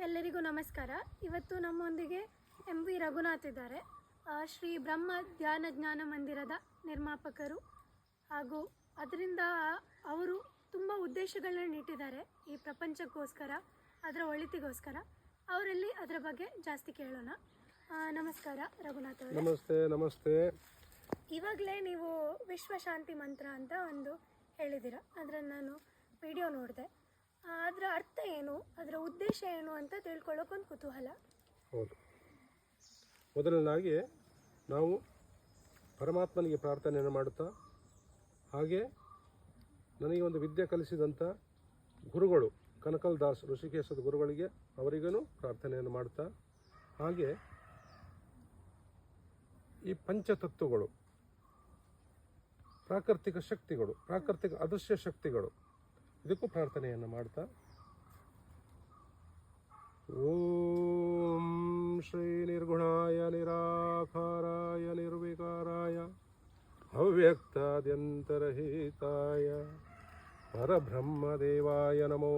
ಎಲ್ಲರಿಗೂ ನಮಸ್ಕಾರ. ಇವತ್ತು ನಮ್ಮೊಂದಿಗೆ MV ರಘುನಾಥ್ ಇದ್ದಾರೆ. ಶ್ರೀ ಬ್ರಹ್ಮ ಧ್ಯಾನ ಜ್ಞಾನ ಮಂದಿರದ ನಿರ್ಮಾಪಕರು ಹಾಗೂ ಅದರಿಂದ ಅವರು ತುಂಬ ಉದ್ದೇಶಗಳನ್ನ ಇಟ್ಟಿದ್ದಾರೆ ಈ ಪ್ರಪಂಚಕ್ಕೋಸ್ಕರ, ಅದರ ಒಳಿತಿಗೋಸ್ಕರ. ಅವರಲ್ಲಿ ಅದರ ಬಗ್ಗೆ ಜಾಸ್ತಿ ಕೇಳೋಣ. ನಮಸ್ಕಾರ ರಘುನಾಥ್ ಅವರೇ. ನಮಸ್ತೆ. ನಮಸ್ತೆ. ಇವಾಗಲೇ ನೀವು ವಿಶ್ವಶಾಂತಿ ಮಂತ್ರ ಅಂತ ಒಂದು ಹೇಳಿದ್ದೀರ, ಅದನ್ನು ನಾನು ವಿಡಿಯೋ ನೋಡಿದೆ. ಅದರ ಅರ್ಥ ಏನು, ಅದರ ಉದ್ದೇಶ ಏನು ಅಂತ ತಿಳ್ಕೊಳ್ಳೋಕೊಂದು ಕುತೂಹಲ. ಹೌದು, ಮೊದಲನೇದಾಗಿ ನಾವು ಪರಮಾತ್ಮನಿಗೆ ಪ್ರಾರ್ಥನೆಯನ್ನು ಮಾಡುತ್ತಾ, ಹಾಗೆ ನನಗೆ ಒಂದು ವಿದ್ಯೆ ಕಲಿಸಿದಂಥ ಗುರುಗಳು ಕನಕಲ್ ದಾಸ್ ಋಷಿಕೇಶದ ಗುರುಗಳಿಗೆ ಅವರಿಗೂ ಪ್ರಾರ್ಥನೆಯನ್ನು ಮಾಡ್ತಾ, ಹಾಗೆ ಈ ಪಂಚತತ್ವಗಳು, ಪ್ರಾಕೃತಿಕ ಶಕ್ತಿಗಳು, ಪ್ರಾಕೃತಿಕ ಅದೃಶ್ಯ ಶಕ್ತಿಗಳು, ಇದಕ್ಕೂ ಪ್ರಾರ್ಥನೆಯನ್ನು ಮಾಡ್ತಾ, ಓಂ ಶ್ರೀ ನಿರ್ಗುಣಾಯ ನಿರಾಕಾರಾಯ ನಿರ್ವಿಕಾರಾಯ ಅವ್ಯಕ್ತಾದ್ಯಂತರಹಿತಾಯ ಪರಬ್ರಹ್ಮದೇವಾಯ ನಮೋ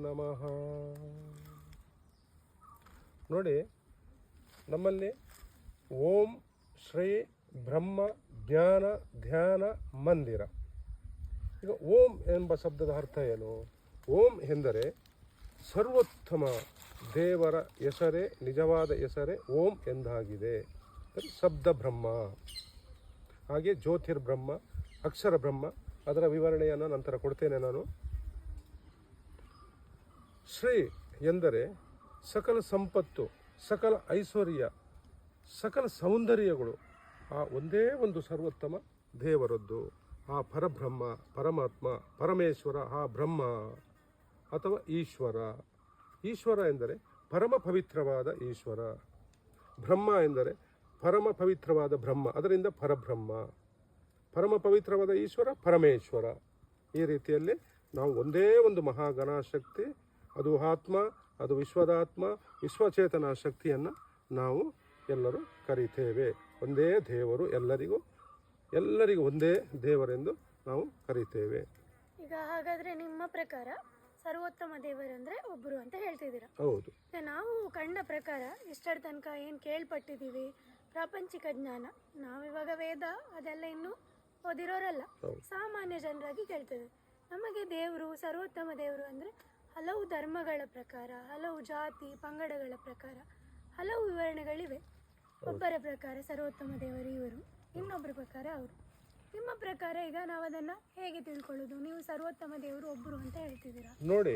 ನಮಃ. ನೋಡಿ, ನಮ್ಮಲ್ಲಿ ಓಂ ಶ್ರೀ ಬ್ರಹ್ಮ ಜ್ಞಾನ ಧ್ಯಾನ ಮಂದಿರ. ಈಗ ಓಂ ಎಂಬ ಶಬ್ದದ ಅರ್ಥ ಏನು? ಓಂ ಎಂದರೆ ಸರ್ವೋತ್ತಮ ದೇವರ ಹೆಸರೇ, ನಿಜವಾದ ಹೆಸರೇ ಓಂ ಎಂದಾಗಿದೆ. ಶಬ್ದ ಬ್ರಹ್ಮ, ಹಾಗೆ ಜ್ಯೋತಿರ್ಬ್ರಹ್ಮ, ಅಕ್ಷರ ಬ್ರಹ್ಮ. ಅದರ ವಿವರಣೆಯನ್ನು ನಂತರ ಕೊಡ್ತೇನೆ ನಾನು. ಶ್ರೀ ಎಂದರೆ ಸಕಲ ಸಂಪತ್ತು, ಸಕಲ ಐಶ್ವರ್ಯ, ಸಕಲ ಸೌಂದರ್ಯಗಳು ಆ ಒಂದೇ ಒಂದು ಸರ್ವೋತ್ತಮ ದೇವರದ್ದು, ಆ ಪರಬ್ರಹ್ಮ, ಪರಮಾತ್ಮ, ಪರಮೇಶ್ವರ, ಆ ಬ್ರಹ್ಮ ಅಥವಾ ಈಶ್ವರ. ಈಶ್ವರ ಎಂದರೆ ಪರಮ ಪವಿತ್ರವಾದ ಈಶ್ವರ. ಬ್ರಹ್ಮ ಎಂದರೆ ಪರಮ ಪವಿತ್ರವಾದ ಬ್ರಹ್ಮ, ಅದರಿಂದ ಪರಬ್ರಹ್ಮ. ಪರಮ ಪವಿತ್ರವಾದ ಈಶ್ವರ ಪರಮೇಶ್ವರ. ಈ ರೀತಿಯಲ್ಲಿ ನಾವು ಒಂದೇ ಒಂದು ಮಹಾಗಣಶಕ್ತಿ, ಅದು ಆತ್ಮ, ಅದು ವಿಶ್ವದಾತ್ಮ, ವಿಶ್ವಚೇತನ ಶಕ್ತಿಯನ್ನು ನಾವು ಎಲ್ಲರೂ ಕರೀತೇವೆ. ಒಂದೇ ದೇವರು, ಎಲ್ಲರಿಗೂ ಒಂದೇ ದೇವರೆಂದು ನಾವು ಕರೀತೇವೆ. ಈಗ ಹಾಗಾದ್ರೆ ನಿಮ್ಮ ಪ್ರಕಾರ ಸರ್ವೋತ್ತಮ ದೇವರಂದ್ರೆ ಒಬ್ಬರು ಅಂತ ಹೇಳ್ತಿದ್ದೀರಾ? ಹೌದು. ನಾವು ಕಂಡ ಪ್ರಕಾರ ಇಷ್ಟರ ತನಕ ಏನು ಕೇಳ್ಪಟ್ಟಿದ್ದೀವಿ, ಪ್ರಾಪಂಚಿಕ ಜ್ಞಾನ, ನಾವಿವಾಗ ವೇದ ಅದೆಲ್ಲ ಇನ್ನೂ ಓದಿರೋರಲ್ಲ, ಸಾಮಾನ್ಯ ಜನರಾಗಿ ಕೇಳ್ತೇವೆ. ನಮಗೆ ದೇವರು, ಸರ್ವೋತ್ತಮ ದೇವರು ಅಂದರೆ ಹಲವು ಧರ್ಮಗಳ ಪ್ರಕಾರ, ಹಲವು ಜಾತಿ ಪಂಗಡಗಳ ಪ್ರಕಾರ ಹಲವು ವಿವರಣೆಗಳಿವೆ. ಒಬ್ಬರ ಪ್ರಕಾರ ಸರ್ವೋತ್ತಮ ದೇವರು ಇವರು, ಇನ್ನೊಬ್ಬರ ಪ್ರಕಾರ ಅವರು. ನಿಮ್ಮ ಪ್ರಕಾರ ಈಗ ನಾವು ಅದನ್ನು ಹೇಗೆ ತಿಳ್ಕೊಳ್ಳೋದು? ನೀವು ಸರ್ವೋತ್ತಮ ದೇವರು ಒಬ್ಬರು ಅಂತ ಹೇಳ್ತಿದ್ದೀರಾ. ನೋಡಿ,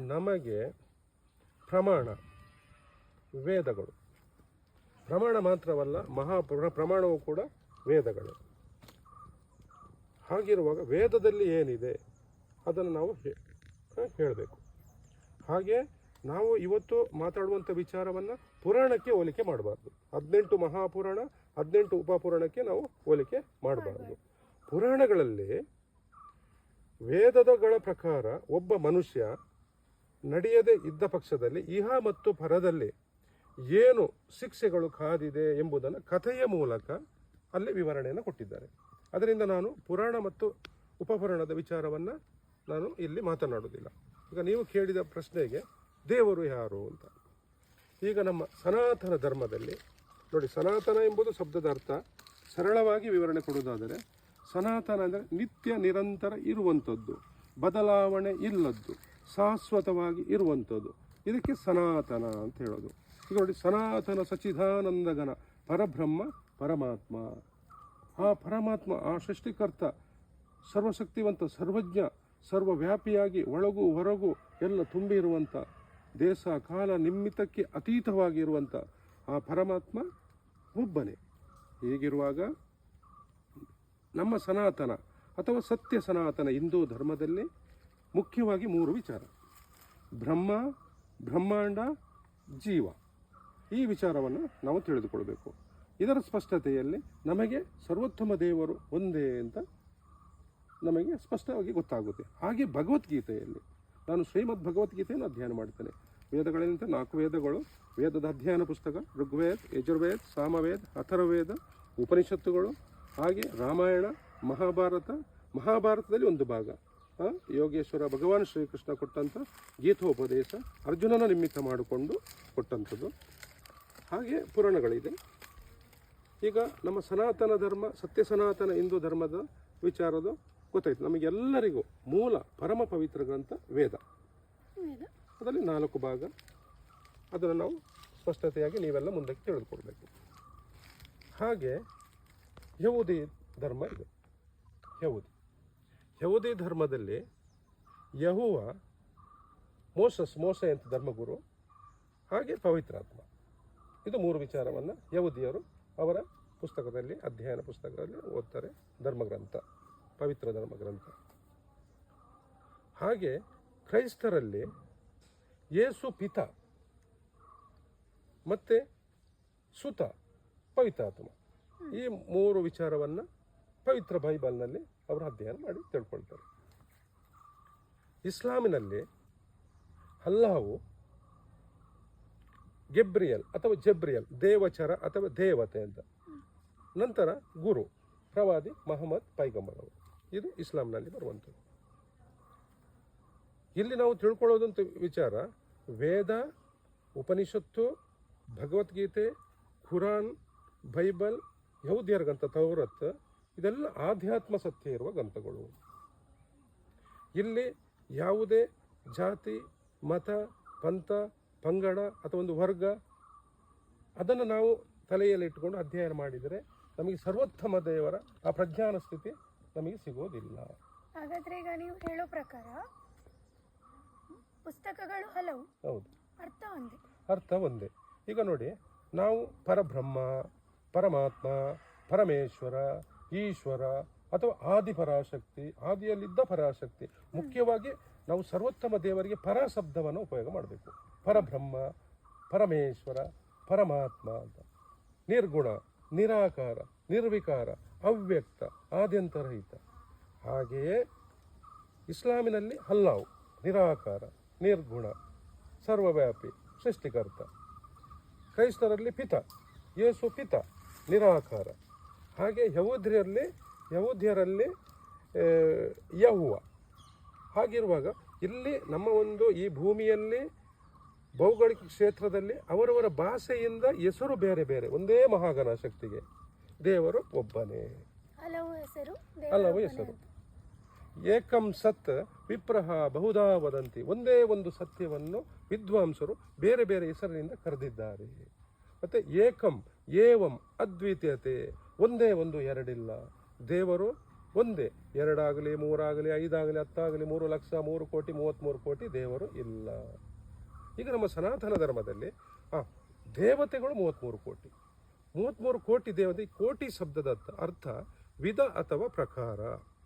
ನಮಗೆ ಪ್ರಮಾಣ ವೇದಗಳು. ಪ್ರಮಾಣ ಮಾತ್ರವಲ್ಲ, ಪ್ರಮಾಣವೂ ಕೂಡ ವೇದಗಳು. ಹಾಗಿರುವಾಗ ವೇದದಲ್ಲಿ ಏನಿದೆ ಅದನ್ನು ನಾವು ಹೇಳಬೇಕು. ಹಾಗೆ ನಾವು ಇವತ್ತು ಮಾತಾಡುವಂಥ ವಿಚಾರವನ್ನು ಪುರಾಣಕ್ಕೆ ಹೋಲಿಕೆ ಮಾಡಬಾರ್ದು. 18 ಮಹಾಪುರಾಣ, 18 ಉಪಪುರಾಣಕ್ಕೆ ನಾವು ಹೋಲಿಕೆ ಮಾಡಬಾರ್ದು. ಪುರಾಣಗಳಲ್ಲಿ ವೇದಗಳ ಪ್ರಕಾರ ಒಬ್ಬ ಮನುಷ್ಯ ನಡೆಯದೇ ಇದ್ದ ಪಕ್ಷದಲ್ಲಿ ಇಹ ಮತ್ತು ಪರದಲ್ಲಿ ಏನು ಶಿಕ್ಷೆಗಳು ಕಾದಿದೆ ಎಂಬುದನ್ನು ಕಥೆಯ ಮೂಲಕ ಅಲ್ಲಿ ವಿವರಣೆಯನ್ನು ಕೊಟ್ಟಿದ್ದಾರೆ. ಅದರಿಂದ ನಾನು ಪುರಾಣ ಮತ್ತು ಉಪಪುರಾಣದ ವಿಚಾರವನ್ನು ನಾನು ಇಲ್ಲಿ ಮಾತನಾಡುವುದಿಲ್ಲ. ಈಗ ನೀವು ಕೇಳಿದ ಪ್ರಶ್ನೆಗೆ ದೇವರು ಯಾರು ಅಂತ, ಈಗ ನಮ್ಮ ಸನಾತನ ಧರ್ಮದಲ್ಲಿ ನೋಡಿ, ಸನಾತನ ಎಂಬುದು ಶಬ್ದದ ಅರ್ಥ ಸರಳವಾಗಿ ವಿವರಣೆ ಕೊಡುವುದಾದರೆ, ಸನಾತನ ಅಂದರೆ ನಿತ್ಯ ನಿರಂತರ ಇರುವಂಥದ್ದು, ಬದಲಾವಣೆ ಇಲ್ಲದ್ದು, ಶಾಶ್ವತವಾಗಿ ಇರುವಂಥದ್ದು. ಇದಕ್ಕೆ ಸನಾತನ ಅಂತ ಹೇಳೋದು. ಈಗ ನೋಡಿ, ಸನಾತನ ಸಚ್ಚಿದಾನಂದಗಣ ಪರಬ್ರಹ್ಮ ಪರಮಾತ್ಮ. ಆ ಪರಮಾತ್ಮ, ಆ ಸೃಷ್ಟಿಕರ್ತ, ಸರ್ವಶಕ್ತಿವಂತ, ಸರ್ವಜ್ಞ, ಸರ್ವವ್ಯಾಪಿಯಾಗಿ ಒಳಗೂ ಹೊರಗೂ ಎಲ್ಲ ತುಂಬಿ ಇರುವಂಥ, ದೇಶ ಕಾಲ ನಿಮಿತ್ತಕ್ಕೆ ಅತೀತವಾಗಿರುವಂಥ ಆ ಪರಮಾತ್ಮ ಒಬ್ಬನೇ. ಹೀಗಿರುವಾಗ ನಮ್ಮ ಸನಾತನ ಅಥವಾ ಸತ್ಯ ಸನಾತನ ಹಿಂದೂ ಧರ್ಮದಲ್ಲಿ ಮುಖ್ಯವಾಗಿ 3 ವಿಚಾರ: ಬ್ರಹ್ಮ, ಬ್ರಹ್ಮಾಂಡ, ಜೀವ. ಈ ವಿಚಾರವನ್ನು ನಾವು ತಿಳಿದುಕೊಳ್ಬೇಕು. ಇದರ ಸ್ಪಷ್ಟತೆಯಲ್ಲಿ ನಮಗೆ ಸರ್ವೋತ್ತಮ ದೇವರು ಒಂದೇ ಅಂತ ನಮಗೆ ಸ್ಪಷ್ಟವಾಗಿ ಗೊತ್ತಾಗುತ್ತೆ. ಹಾಗೆ ಭಗವದ್ಗೀತೆಯಲ್ಲಿ ನಾನು ಶ್ರೀಮದ್ ಭಗವದ್ಗೀತೆಯನ್ನು ಅಧ್ಯಯನ ಮಾಡ್ತೇನೆ. ವೇದಗಳಿಂದ 4 ವೇದಗಳು, ವೇದದ ಅಧ್ಯಯನ ಪುಸ್ತಕ ಋಗ್ವೇದ, ಯಜುರ್ವೇದ, ಸಾಮವೇದ, ಅಥರ್ವವೇದ, ಉಪನಿಷತ್ತುಗಳು, ಹಾಗೆ ರಾಮಾಯಣ, ಮಹಾಭಾರತದಲ್ಲಿ ಒಂದು ಭಾಗ, ಯೋಗೇಶ್ವರ ಭಗವಾನ್ ಶ್ರೀಕೃಷ್ಣ ಕೊಟ್ಟಂಥ ಗೀತೋಪದೇಶ ಅರ್ಜುನನ ನಿಮಿತ್ತ ಮಾಡಿಕೊಂಡು ಕೊಟ್ಟಂಥದ್ದು. ಹಾಗೆ ಪುರಾಣಗಳಿದೆ. ಈಗ ನಮ್ಮ ಸನಾತನ ಧರ್ಮ, ಸತ್ಯ ಸನಾತನ ಹಿಂದೂ ಧರ್ಮದ ವಿಚಾರದ ಗೊತ್ತಾಯ್ತು. ನಮಗೆಲ್ಲರಿಗೂ ಮೂಲ ಪರಮ ಪವಿತ್ರ ಗ್ರಂಥ ವೇದ. ಅದರಲ್ಲಿ 4 ಭಾಗ. ಅದನ್ನು ನಾವು ಸ್ಪಷ್ಟತೆಯಾಗಿ ನೀವೆಲ್ಲ ಮುಂದಕ್ಕೆ ತಿಳಿದುಕೊಡ್ಬೇಕು. ಹಾಗೆ ಯಹೂದಿ ಧರ್ಮ ಇದೆ. ಯಹೂದಿ ಧರ್ಮದಲ್ಲಿ ಯೆಹೋವ, ಮೋಸೆ ಅಂತ ಧರ್ಮಗುರು, ಹಾಗೆ ಪವಿತ್ರಾತ್ಮ, ಇದು 3 ವಿಚಾರವನ್ನು ಯಹೂದಿಯರು ಅವರ ಪುಸ್ತಕದಲ್ಲಿ, ಅಧ್ಯಯನ ಪುಸ್ತಕದಲ್ಲಿ ಓದ್ತಾರೆ. ಧರ್ಮಗ್ರಂಥ, ಪವಿತ್ರ ಧರ್ಮಗ್ರಂಥ. ಹಾಗೆ ಕ್ರೈಸ್ತರಲ್ಲಿ ಯೇಸು ಪಿತ ಮತ್ತು ಸುತ ಪವಿತ್ರಾತ್ಮ, ಈ 3 ವಿಚಾರವನ್ನು ಪವಿತ್ರ ಬೈಬಲ್ನಲ್ಲಿ ಅವರು ಅಧ್ಯಯನ ಮಾಡಿ ತಿಳ್ಕೊಳ್ತಾರೆ. ಇಸ್ಲಾಮಿನಲ್ಲಿ ಅಲ್ಲಾಹು ಗೆಬ್ರಿಯಲ್ ಅಥವಾ ಜಬ್ರಿಯಲ್, ದೇವಚರ ಅಥವಾ ದೇವತೆ ಅಂತ. ನಂತರ ಗುರು, ಪ್ರವಾದಿ ಮಹಮ್ಮದ್ ಪೈಗಂಬರ್ ಅವರು. ಇದು ಇಸ್ಲಾಂನಲ್ಲಿ ಬರುವಂಥದ್ದು. ಇಲ್ಲಿ ನಾವು ತಿಳ್ಕೊಳ್ಳೋದಂಥ ವಿಚಾರ, ವೇದ, ಉಪನಿಷತ್ತು, ಭಗವದ್ಗೀತೆ, ಖುರಾನ್, ಬೈಬಲ್, ಯಹೂದ್ಯರ ಗ್ರಂಥ ತೌರತ್, ಇದೆಲ್ಲ ಆಧ್ಯಾತ್ಮ ಸತ್ಯ ಇರುವ ಗ್ರಂಥಗಳು. ಇಲ್ಲಿ ಯಾವುದೇ ಜಾತಿ, ಮತ, ಪಂಥ, ಪಂಗಡ ಅಥವಾ ಒಂದು ವರ್ಗ ಅದನ್ನು ನಾವು ತಲೆಯಲ್ಲಿ ಇಟ್ಟುಕೊಂಡು ಅಧ್ಯಯನ ಮಾಡಿದರೆ ನಮಗೆ ಸರ್ವೋತ್ತಮ ದೇವರ ಆ ಪ್ರಜ್ಞಾನ ಸ್ಥಿತಿ ನಮಗೆ ಸಿಗೋದಿಲ್ಲ. ಹಾಗಾದ್ರೆ ಈಗ ನೀವು ಹೇಳೋ ಪ್ರಕಾರ ಪುಸ್ತಕಗಳು ಹಲವು, ಹೌದು, ಅರ್ಥ ಒಂದೇ. ಈಗ ನೋಡಿ, ನಾವು ಪರಬ್ರಹ್ಮ, ಪರಮಾತ್ಮ, ಪರಮೇಶ್ವರ, ಈಶ್ವರ ಅಥವಾ ಆದಿಪರಾಶಕ್ತಿ, ಆದಿಯಲ್ಲಿದ್ದ ಪರಾಶಕ್ತಿ, ಮುಖ್ಯವಾಗಿ ನಾವು ಸರ್ವೋತ್ತಮ ದೇವರಿಗೆ ಪರ ಶಬ್ದವನ್ನು ಉಪಯೋಗ ಮಾಡಬೇಕು. ಪರಬ್ರಹ್ಮ, ಪರಮೇಶ್ವರ, ಪರಮಾತ್ಮ ಅಂತ. ನಿರ್ಗುಣ, ನಿರಾಕಾರ, ನಿರ್ವಿಕಾರ, ಅವ್ಯಕ್ತ, ಆದ್ಯಂತರಹಿತ. ಹಾಗೆಯೇ ಇಸ್ಲಾಮಿನಲ್ಲಿ ಅಲ್ಲಾಹು ನಿರಾಕಾರ, ನಿರ್ಗುಣ, ಸರ್ವವ್ಯಾಪಿ, ಸೃಷ್ಟಿಕರ್ತ. ಕ್ರೈಸ್ತರಲ್ಲಿ ಪಿತ, ಯೇಸು ಪಿತ, ನಿರಾಕಾರ. ಹಾಗೆ ಯಹೂದ್ಯರಲ್ಲಿ ಯೆಹೋವ. ಹಾಗಿರುವಾಗ ಇಲ್ಲಿ ನಮ್ಮ ಒಂದು ಈ ಭೂಮಿಯಲ್ಲಿ ಭೌಗೋಳಿಕ ಕ್ಷೇತ್ರದಲ್ಲಿ ಅವರವರ ಭಾಷೆಯಿಂದ ಹೆಸರು ಬೇರೆ ಬೇರೆ, ಒಂದೇ ಮಹಾಗಣ ಶಕ್ತಿಗೆ ದೇವರು ಒಬ್ಬನೇ, ಹಲವು ಹೆಸರು. ಏಕಂ ಸತ್ ವಿಪ್ರಹ ಬಹುಧಾ ವದಂತಿ, ಒಂದೇ ಒಂದು ಸತ್ಯವನ್ನು ವಿದ್ವಾಂಸರು ಬೇರೆ ಬೇರೆ ಹೆಸರಿನಿಂದ ಕರೆದಿದ್ದಾರೆ. ಮತ್ತೆ ಏಕಂ ಏವಂ ಅದ್ವಿತೀಯತೆ, ಒಂದೇ ಒಂದು, ಎರಡಿಲ್ಲ. ದೇವರು ಒಂದೇ, 2 ಆಗಲಿ 3 ಆಗಲಿ 5 ಆಗಲಿ 10 ಆಗಲಿ 3 ಲಕ್ಷ 3 ಕೋಟಿ 33 ಕೋಟಿ ದೇವರು ಇಲ್ಲ. ಈಗ ನಮ್ಮ ಸನಾತನ ಧರ್ಮದಲ್ಲಿ ದೇವತೆಗಳು 33 ಕೋಟಿ. 33 ಕೋಟಿ ದೇವತೆ. ಕೋಟಿ ಶಬ್ದದ ಅರ್ಥ ವಿಧ ಅಥವಾ ಪ್ರಕಾರ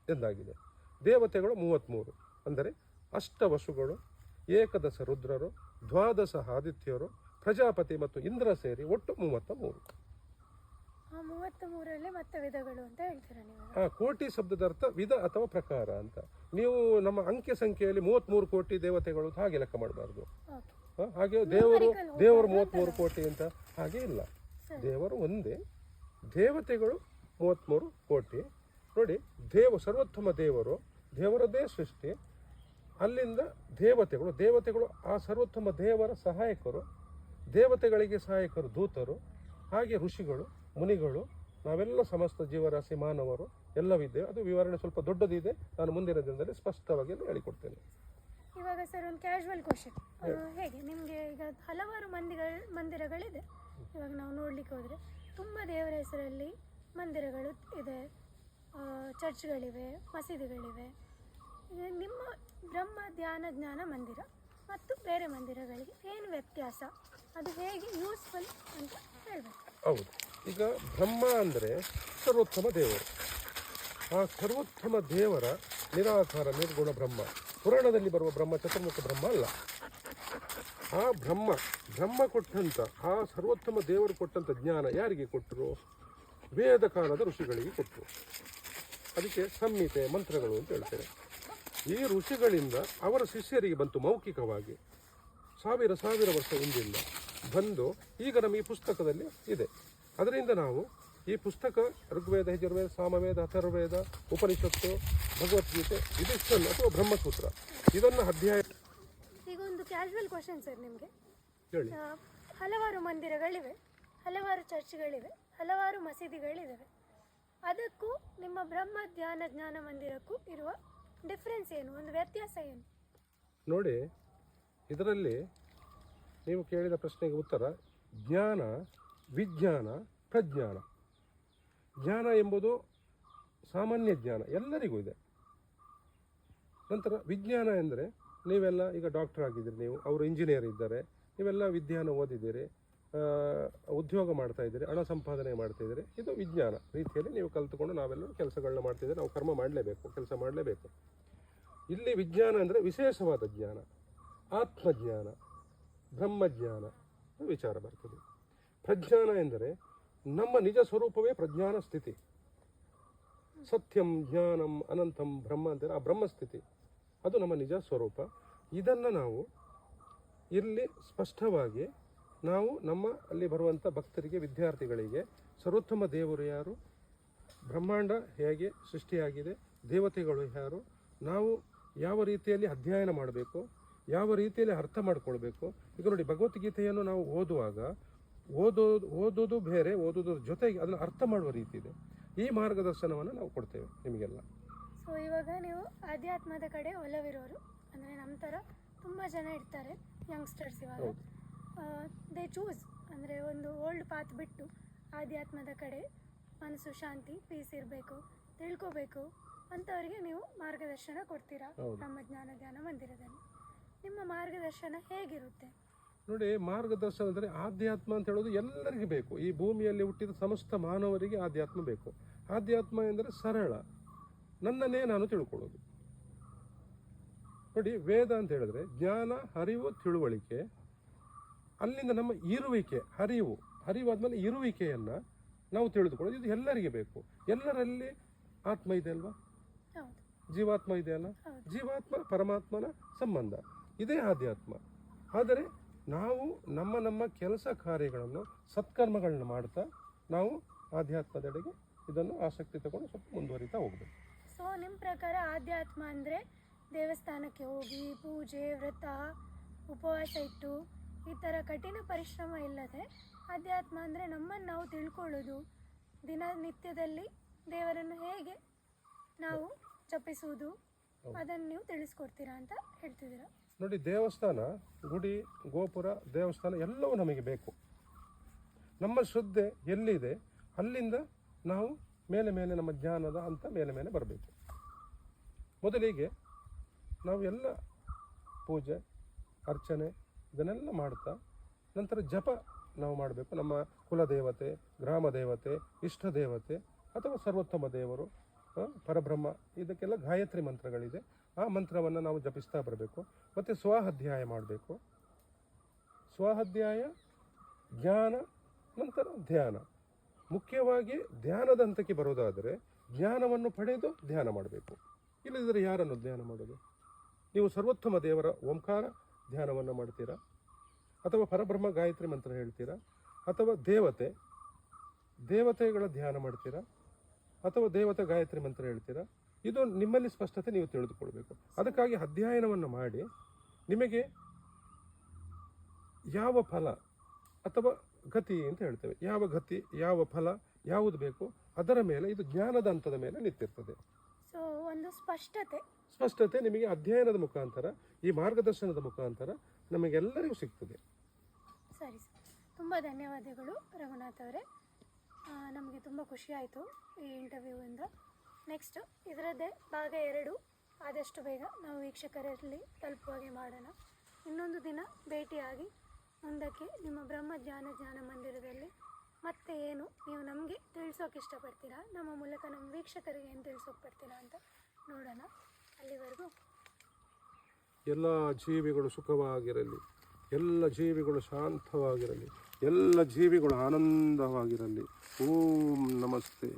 ಎಂದಾಗಿದೆ. ದೇವತೆಗಳು 33 ಅಂದರೆ ಅಷ್ಟವಸುಗಳು, ಏಕದಶ ರುದ್ರರು, ದ್ವಾದಶ ಆದಿತ್ಯರು, ಪ್ರಜಾಪತಿ ಮತ್ತು ಇಂದ್ರ ಸೇರಿ ಒಟ್ಟು 33. 33ರಲ್ಲಿ ಮತ್ತೆ ವಿಧಗಳು ಅಂತ ಹೇಳ್ತೀರಾ ನೀವು? ಕೋಟಿ ಶಬ್ದದ ಅರ್ಥ ವಿಧ ಅಥವಾ ಪ್ರಕಾರ ಅಂತ. ನೀವು ನಮ್ಮ ಅಂಕೆ ಸಂಖ್ಯೆಯಲ್ಲಿ 33 ಕೋಟಿ ದೇವತೆಗಳು ಹಾಗೆ ಲೆಕ್ಕ ಮಾಡಬಾರ್ದು. ಹಾಗೆ ದೇವರು 33 ಕೋಟಿ ಅಂತ ಹಾಗೆ ಇಲ್ಲ. ದೇವರು ಒಂದೇ, ದೇವತೆಗಳು 33 ಕೋಟಿ. ನೋಡಿ, ಸರ್ವೋತ್ತಮ ದೇವರು, ದೇವರದೇ ಸೃಷ್ಟಿ. ಅಲ್ಲಿಂದ ದೇವತೆಗಳು ಆ ಸರ್ವೋತ್ತಮ ದೇವರ ಸಹಾಯಕರು, ದೇವತೆಗಳಿಗೆ ಸಹಾಯಕರು ದೂತರು, ಹಾಗೆ ಋಷಿಗಳು, ಮುನಿಗಳು, ನಾವೆಲ್ಲ ಸಮಸ್ತ ಜೀವರಾಶಿ ಮಾನವರು ಎಲ್ಲವಿದ್ದೇವೆ. ಅದು ವಿವರಣೆ ಸ್ವಲ್ಪ ದೊಡ್ಡದಿದೆ, ನಾನು ಮುಂದಿನ ದಿನದಲ್ಲಿ ಸ್ಪಷ್ಟವಾಗಿ ಹೇಳಿಕೊಡ್ತೇನೆ. ಇವಾಗ ಸರ್ ಒಂದು ಕ್ಯಾಶುವಲ್ ಕ್ವಶನ್, ಹೇಗೆ ನಿಮಗೆ ಈಗ ಹಲವಾರು ಮಂದಿರಗಳಿದೆ. ಇವಾಗ ನಾವು ನೋಡ್ಲಿಕ್ಕೆ ಹೋದರೆ ತುಂಬ ದೇವರ ಹೆಸರಲ್ಲಿ ಮಂದಿರಗಳು ಇದೆ, ಚರ್ಚ್ಗಳಿವೆ, ಮಸೀದಿಗಳಿವೆ. ನಿಮ್ಮ ಬ್ರಹ್ಮ ಧ್ಯಾನ ಜ್ಞಾನ ಮಂದಿರ ಮತ್ತು ಬೇರೆ ಮಂದಿರಗಳಿಗೆ ಏನು ವ್ಯತ್ಯಾಸ, ಅದು ಹೇಗೆ ಯೂಸ್ಫುಲ್ ಅಂತ ಹೇಳಬೇಕು. ಹೌದು, ಈಗ ಬ್ರಹ್ಮ ಅಂದರೆ ಸರ್ವೋತ್ತಮ ದೇವರು. ಆ ಸರ್ವೋತ್ತಮ ದೇವರ ನಿರಾಕಾರ ನಿರ್ಗುಣ ಬ್ರಹ್ಮ. ಪುರಾಣದಲ್ಲಿ ಬರುವ ಬ್ರಹ್ಮ ಚತುರ್ಮುಖ ಬ್ರಹ್ಮ ಅಲ್ಲ. ಆ ಬ್ರಹ್ಮ ಕೊಟ್ಟಂಥ, ಆ ಸರ್ವೋತ್ತಮ ದೇವರು ಕೊಟ್ಟಂಥ ಜ್ಞಾನ ಯಾರಿಗೆ ಕೊಟ್ಟರು? ವೇದ ಕಾಲದ ಋಷಿಗಳಿಗೆ ಕೊಟ್ಟರು. ಅದಕ್ಕೆ ಸಂಹಿತೆ, ಮಂತ್ರಗಳು ಅಂತ ಹೇಳ್ತಾರೆ. ಈ ಋಷಿಗಳಿಂದ ಅವರ ಶಿಷ್ಯರಿಗೆ ಬಂತು ಮೌಖಿಕವಾಗಿ, ಸಾವಿರ ವರ್ಷ ಹಿಂದಿಂದ ಬಂದು ಈಗ ನಮ್ಮ ಈ ಪುಸ್ತಕದಲ್ಲಿ ಇದೆ. ಅದರಿಂದ ನಾವು ಈ ಪುಸ್ತಕ ಋಗ್ವೇದ, ಯಜುರ್ವೇದ, ಸಾಮವೇದ, ಅಥರ್ವವೇದ, ಉಪನಿಷತ್ತು, ಭಗವದ್ಗೀತೆ ಇದಿಷ್ಟನ್ನು ಅಥವಾ ಬ್ರಹ್ಮಸೂತ್ರ ಇದನ್ನು ಅಧ್ಯಾಯ. ಈಗ ಒಂದು ಕ್ಯಾಶುವಲ್ ಕ್ವಶನ್ ಸರ್ ನಿಮಗೆ. ಹೇಳಿ. ಹಲವಾರು ಮಂದಿರಗಳಿವೆ, ಹಲವಾರು ಚರ್ಚ್ಗಳಿವೆ, ಹಲವಾರು ಮಸೀದಿಗಳಿದ್ದಾವೆ. ಅದಕ್ಕೂ ನಿಮ್ಮ ಬ್ರಹ್ಮ ಧ್ಯಾನ ಜ್ಞಾನ ಮಂದಿರಕ್ಕೂ ಇರುವ ಡಿಫ್ರೆನ್ಸ್ ಏನು, ಒಂದು ವ್ಯತ್ಯಾಸ ಏನು? ನೋಡಿ, ಇದರಲ್ಲಿ ನೀವು ಕೇಳಿದ ಪ್ರಶ್ನೆಗೆ ಉತ್ತರ ಜ್ಞಾನ, ವಿಜ್ಞಾನ, ಪ್ರಜ್ಞಾನ. ಜ್ಞಾನ ಎಂಬುದು ಸಾಮಾನ್ಯ ಜ್ಞಾನ, ಎಲ್ಲರಿಗೂ ಇದೆ. ನಂತರ ವಿಜ್ಞಾನ ಎಂದರೆ ನೀವೆಲ್ಲ ಈಗ ಡಾಕ್ಟರ್ ಆಗಿದ್ದೀರಿ, ನೀವು ಅವರು ಇಂಜಿನಿಯರ್ ಇದ್ದಾರೆ, ನೀವೆಲ್ಲ ವಿಜ್ಞಾನ ಓದಿದ್ದೀರಿ, ಉದ್ಯೋಗ ಮಾಡ್ತಾ ಇದ್ದೀರಿ, ಹಣ ಸಂಪಾದನೆ ಮಾಡ್ತಾ ಇದ್ದೀರಿ. ಇದು ವಿಜ್ಞಾನ ರೀತಿಯಲ್ಲಿ ನೀವು ಕಲಿತುಕೊಂಡು ನಾವೆಲ್ಲರೂ ಕೆಲಸಗಳನ್ನ ಮಾಡ್ತಿದ್ದೀರಿ. ನಾವು ಕರ್ಮ ಮಾಡಲೇಬೇಕು, ಕೆಲಸ ಮಾಡಲೇಬೇಕು. ಇಲ್ಲಿ ವಿಜ್ಞಾನ ಅಂದರೆ ವಿಶೇಷವಾದ ಜ್ಞಾನ, ಆತ್ಮಜ್ಞಾನ, ಬ್ರಹ್ಮಜ್ಞಾನ ವಿಚಾರ ಬರ್ತದೆ. ಪ್ರಜ್ಞಾನ ಎಂದರೆ ನಮ್ಮ ನಿಜ ಸ್ವರೂಪವೇ ಪ್ರಜ್ಞಾನ ಸ್ಥಿತಿ. ಸತ್ಯಂ ಜ್ಞಾನಂ ಅನಂತಂ ಬ್ರಹ್ಮ ಅಂತಾರೆ, ಆ ಬ್ರಹ್ಮಸ್ಥಿತಿ ಅದು ನಮ್ಮ ನಿಜ ಸ್ವರೂಪ. ಇದನ್ನು ನಾವು ಇಲ್ಲಿ ಸ್ಪಷ್ಟವಾಗಿ ನಾವು ನಮ್ಮ ಅಲ್ಲಿ ಬರುವಂಥ ಭಕ್ತರಿಗೆ, ವಿದ್ಯಾರ್ಥಿಗಳಿಗೆ ಸರ್ವೋತ್ತಮ ದೇವರು ಯಾರು, ಬ್ರಹ್ಮಾಂಡ ಹೇಗೆ ಸೃಷ್ಟಿಯಾಗಿದೆ, ದೇವತೆಗಳು ಯಾರು, ನಾವು ಯಾವ ರೀತಿಯಲ್ಲಿ ಅಧ್ಯಯನ ಮಾಡಬೇಕು, ಯಾವ ರೀತಿಯಲ್ಲಿ ಅರ್ಥ ಮಾಡ್ಕೊಳ್ಬೇಕು. ಈಗ ನೋಡಿ, ಭಗವದ್ಗೀತೆಯನ್ನು ನಾವು ಓದುವಾಗ ಓದೋದು ಬೇರೆ, ಓದೋದ್ರ ಜೊತೆಗೆ ಅದನ್ನು ಅರ್ಥ ಮಾಡುವ ರೀತಿ ಇದೆ. ಈ ಮಾರ್ಗದರ್ಶನವನ್ನು ನಾವು ಕೊಡ್ತೇವೆ ನಿಮಗೆಲ್ಲ. ಸೊ ಇವಾಗ ನೀವು ಆಧ್ಯಾತ್ಮದ ಕಡೆ ಒಲವಿರೋರು, ಅಂದರೆ ನಮ್ಮ ಥರ ತುಂಬ ಜನ ಇರ್ತಾರೆ ಯಂಗ್ಸ್ಟರ್ಸ್. ಇವಾಗ ದೇ ಚೂಸ್ ಅಂದರೆ ಒಂದು ಓಲ್ಡ್ ಪಾತ್ ಬಿಟ್ಟು ಆಧ್ಯಾತ್ಮದ ಕಡೆ ಮನಸ್ಸು ಶಾಂತಿ, ಪೀಸ್ ಇರಬೇಕು, ತಿಳ್ಕೋಬೇಕು ಅಂಥವ್ರಿಗೆ ನೀವು ಮಾರ್ಗದರ್ಶನ ಕೊಡ್ತೀರಾ ನಮ್ಮ ಜ್ಞಾನ ಧ್ಯಾನ ಮಂದಿರದಲ್ಲಿ. ನಿಮ್ಮ ಮಾರ್ಗದರ್ಶನ ಹೇಗಿರುತ್ತೆ? ನೋಡಿ, ಮಾರ್ಗದರ್ಶನ ಅಂದರೆ ಆಧ್ಯಾತ್ಮ ಅಂತ ಹೇಳೋದು ಎಲ್ಲರಿಗೂ ಬೇಕು. ಈ ಭೂಮಿಯಲ್ಲಿ ಹುಟ್ಟಿದ ಸಮಸ್ತ ಮಾನವರಿಗೆ ಆಧ್ಯಾತ್ಮ ಬೇಕು. ಆಧ್ಯಾತ್ಮ ಎಂದರೆ ಸರಳ, ನನ್ನನ್ನೇ ನಾನು ತಿಳ್ಕೊಳ್ಳೋದು. ನೋಡಿ, ವೇದ ಅಂತ ಹೇಳಿದ್ರೆ ಜ್ಞಾನ, ಅರಿವು, ತಿಳುವಳಿಕೆ. ಅಲ್ಲಿಂದ ನಮ್ಮ ಇರುವಿಕೆ, ಹರಿವು ಆದ್ಮೇಲೆ ಇರುವಿಕೆಯನ್ನು ನಾವು ತಿಳಿದುಕೊಳ್ಳೋದು. ಇದು ಎಲ್ಲರಿಗೆ ಬೇಕು. ಎಲ್ಲರಲ್ಲಿ ಆತ್ಮ ಇದೆ ಅಲ್ವಾ, ಜೀವಾತ್ಮ ಇದೆ ಅಲ್ಲ, ಜೀವಾತ್ಮ ಪರಮಾತ್ಮನ ಸಂಬಂಧ, ಇದೇ ಆಧ್ಯಾತ್ಮ. ಆದರೆ ನಾವು ನಮ್ಮ ಕೆಲಸ ಕಾರ್ಯಗಳನ್ನು, ಸತ್ಕರ್ಮಗಳನ್ನ ಮಾಡ್ತಾ ನಾವು ಆಧ್ಯಾತ್ಮದೆಡೆಗೆ ಇದನ್ನು ಆಸಕ್ತಿ ತಗೊಂಡು ಸ್ವಲ್ಪ ಮುಂದುವರಿತಾ ಹೋಗ್ಬೇಕು. ಸೊ ನಿಮ್ಮ ಪ್ರಕಾರ ಆಧ್ಯಾತ್ಮ ಅಂದರೆ ದೇವಸ್ಥಾನಕ್ಕೆ ಹೋಗಿ ಪೂಜೆ, ವ್ರತ, ಉಪವಾಸ ಇಟ್ಟು ಈ ಥರ ಕಠಿಣ ಪರಿಶ್ರಮ ಇಲ್ಲದೆ ಆಧ್ಯಾತ್ಮ ಅಂದರೆ ನಮ್ಮನ್ನು ನಾವು ತಿಳ್ಕೊಳ್ಳೋದು, ದಿನನಿತ್ಯದಲ್ಲಿ ದೇವರನ್ನು ಹೇಗೆ ನಾವು ಜಪಿಸುವುದು, ಅದನ್ನು ನೀವು ತಿಳಿಸ್ಕೊಡ್ತೀರಾ ಅಂತ ಹೇಳ್ತಿದ್ದೀರಾ. ನೋಡಿ, ದೇವಸ್ಥಾನ, ಗುಡಿ, ಗೋಪುರ, ದೇವಸ್ಥಾನ ಎಲ್ಲವೂ ನಮಗೆ ಬೇಕು. ನಮ್ಮ ಶ್ರದ್ಧೆ ಎಲ್ಲಿದೆ ಅಲ್ಲಿಂದ ನಾವು ಮೇಲೆ ಮೇಲೆ ನಮ್ಮ ಜ್ಞಾನದ ಅಂತ ಮೇಲೆ ಬರಬೇಕು. ಮೊದಲಿಗೆ ನಾವು ಎಲ್ಲ ಪೂಜೆ, ಅರ್ಚನೆ ಇದನ್ನೆಲ್ಲ ಮಾಡ್ತಾ ನಂತರ ಜಪ ನಾವು ಮಾಡಬೇಕು. ನಮ್ಮ ಕುಲದೇವತೆ, ಗ್ರಾಮ ದೇವತೆ, ಇಷ್ಟ ದೇವತೆ ಅಥವಾ ಸರ್ವೋತ್ತಮ ದೇವರು, ಪರಬ್ರಹ್ಮ, ಇದಕ್ಕೆಲ್ಲ ಗಾಯತ್ರಿ ಮಂತ್ರಗಳಿದೆ. ಆ ಮಂತ್ರವನ್ನು ನಾವು ಜಪಿಸ್ತಾ ಬರಬೇಕು. ಮತ್ತು ಸ್ವಾಧ್ಯಾಯ ಮಾಡಬೇಕು. ಸ್ವಾಧ್ಯಾಯ, ಜ್ಞಾನ, ನಂತರ ಧ್ಯಾನ. ಮುಖ್ಯವಾಗಿ ಧ್ಯಾನದ ಹಂತಕ್ಕೆ ಬರೋದಾದರೆ ಜ್ಞಾನವನ್ನು ಪಡೆದು ಧ್ಯಾನ ಮಾಡಬೇಕು. ಇಲ್ಲದಿದ್ದರೆ ಯಾರನ್ನು ಧ್ಯಾನ ಮಾಡೋದು? ನೀವು ಸರ್ವೋತ್ತಮ ದೇವರ ಓಂಕಾರ ಧ್ಯಾನವನ್ನು ಮಾಡ್ತೀರಾ, ಅಥವಾ ಪರಬ್ರಹ್ಮ ಗಾಯತ್ರಿ ಮಂತ್ರ ಹೇಳ್ತೀರಾ, ಅಥವಾ ದೇವತೆಗಳ ಧ್ಯಾನ ಮಾಡ್ತೀರಾ, ಅಥವಾ ದೇವತೆ ಗಾಯತ್ರಿ ಮಂತ್ರ ಹೇಳ್ತೀರಾ. ಇದು ನಿಮ್ಮಲ್ಲಿ ಸ್ಪಷ್ಟತೆ ನೀವು ತಿಳಿದುಕೊಳ್ಬೇಕು. ಅದಕ್ಕಾಗಿ ಅಧ್ಯಯನವನ್ನು ಮಾಡಿ ನಿಮಗೆ ಯಾವ ಫಲ ಅಥವಾ ಗತಿ ಅಂತ ಹೇಳ್ತೇವೆ, ಯಾವ ಗತಿ, ಯಾವ ಫಲ, ಯಾವುದು ಬೇಕು ಅದರ ಮೇಲೆ, ಇದು ಜ್ಞಾನದ ಹಂತದ ಮೇಲೆ ನಿಂತಿರ್ತದೆ. ಸೊ ಒಂದು ಸ್ಪಷ್ಟತೆ ನಿಮಗೆ ಅಧ್ಯಯನದ ಮುಖಾಂತರ, ಈ ಮಾರ್ಗದರ್ಶನದ ಮುಖಾಂತರ ನಮಗೆಲ್ಲರಿಗೂ ಸಿಗ್ತದೆ. ಸರಿ ಸರ್, ತುಂಬ ಧನ್ಯವಾದಗಳು ರಘುನಾಥ್ ಅವರೇ. ನಮಗೆ ತುಂಬ ಖುಷಿಯಾಯಿತು ಈ ಇಂಟರ್ವ್ಯೂವಿಂದ. ನೆಕ್ಸ್ಟ್ ಇದರದ್ದೇ ಭಾಗ 2 ಆದಷ್ಟು ಬೇಗ ನಾವು ವೀಕ್ಷಕರಲ್ಲಿ ತಲುಪುವಾಗೆ ಮಾಡೋಣ. ಇನ್ನೊಂದು ದಿನ ಭೇಟಿಯಾಗಿ ಮುಂದಕ್ಕೆ ನಿಮ್ಮ ಬ್ರಹ್ಮ ಜ್ಞಾನ ಮಂದಿರದಲ್ಲಿ ಮತ್ತೆ ಏನು ನೀವು ನಮಗೆ ತಿಳಿಸೋಕೆ ಇಷ್ಟಪಡ್ತೀರಾ, ನಮ್ಮ ಮೂಲಕ ನಮ್ಮ ವೀಕ್ಷಕರಿಗೆ ಏನು ತಿಳಿಸೋಕೆ ಪಡ್ತೀರಾ ಅಂತ ನೋಡೋಣ. ಅಲ್ಲಿವರೆಗೂ ಎಲ್ಲ ಜೀವಿಗಳು ಸುಖವಾಗಿರಲಿ, ಎಲ್ಲ ಜೀವಿಗಳು ಶಾಂತವಾಗಿರಲಿ, ಎಲ್ಲ ಜೀವಿಗಳು ಆನಂದವಾಗಿರಲಿ. ಓಂ ನಮಸ್ತೆ.